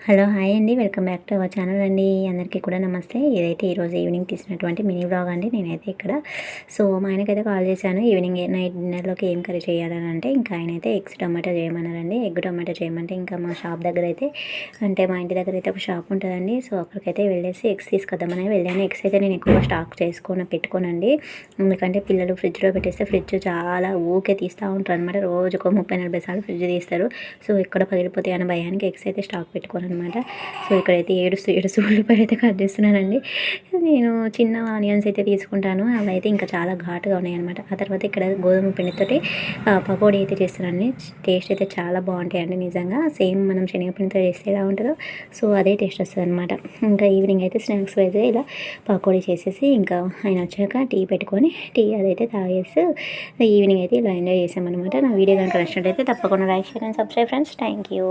Hello hi అండి, welcome back to our channel అండి. అందరికీ కూడా నమస్తే. ఇదైతే ఈరోజు ఈవినింగ్ తీసినటువంటి మినీ వ్లాగ్ అండి. నేనైతే ఇక్కడ మా ఆయనకైతే కాల్ చేశాను. ఈవినింగ్ నైట్ డిన్నర్లోకి ఏం కర్రీ చేయాలని అంటే ఇంకా ఆయన అయితే ఎగ్స్ టమాటా చేయమన్నారండి. ఎగ్ టమాటా చేయమంటే ఇంకా మా షాప్ దగ్గర అయితే అంటే మా ఇంటి దగ్గర అయితే ఒక షాప్ ఉంటుందండి. సో అక్కడికైతే వెళ్ళేసి ఎగ్స్ తీసుకొద్దామని వెళ్ళాను. ఎగ్స్ అయితే నేను ఎక్కువ స్టాక్ పెట్టుకోనండి. ఎందుకంటే పిల్లలు ఫ్రిడ్జ్లో పెట్టేస్తే ఫ్రిడ్జ్ చాలా ఊకే తీస్తూ ఉంటారు అనమాట. రోజుకు 30-40 సార్లు ఫ్రిడ్జ్ తీస్తారు. సో ఎక్కడ పగిలిపోతాయి అనే భయానికి ఎగ్స్ అయితే స్టాక్ పెట్టుకోను అనమాట. సో ఇక్కడైతే ఏడుస్తూ ఉల్లిపాయలు అయితే కట్ చేస్తున్నానండి. నేను చిన్న ఆనియన్స్ అయితే తీసుకుంటాను. అవి అయితే ఇంకా చాలా ఘాటుగా ఉన్నాయన్నమాట. ఆ తర్వాత ఇక్కడ గోధుమ పిండితోటి పకోడీ అయితే చేస్తున్నాను. టేస్ట్ అయితే చాలా బాగుంటాయండి నిజంగా. సేమ్ మనం శనగపిండితో చేస్తే ఎలా ఉంటుందో సో అదే టేస్ట్ వస్తుంది అనమాట. ఇంకా ఈవినింగ్ అయితే స్నాక్స్ వైజ్గా ఇలా పకోడీ చేసేసి ఇంకా ఆయన వచ్చాక టీ పెట్టుకొని టీ అదైతే తాగేసి ఈవినింగ్ అయితే ఇలా ఎంజాయ్ చేసామన్నమాట. నా వీడియో కనుక నచ్చినట్టయితే తప్పకుండా like share and subscribe friends. Thank you.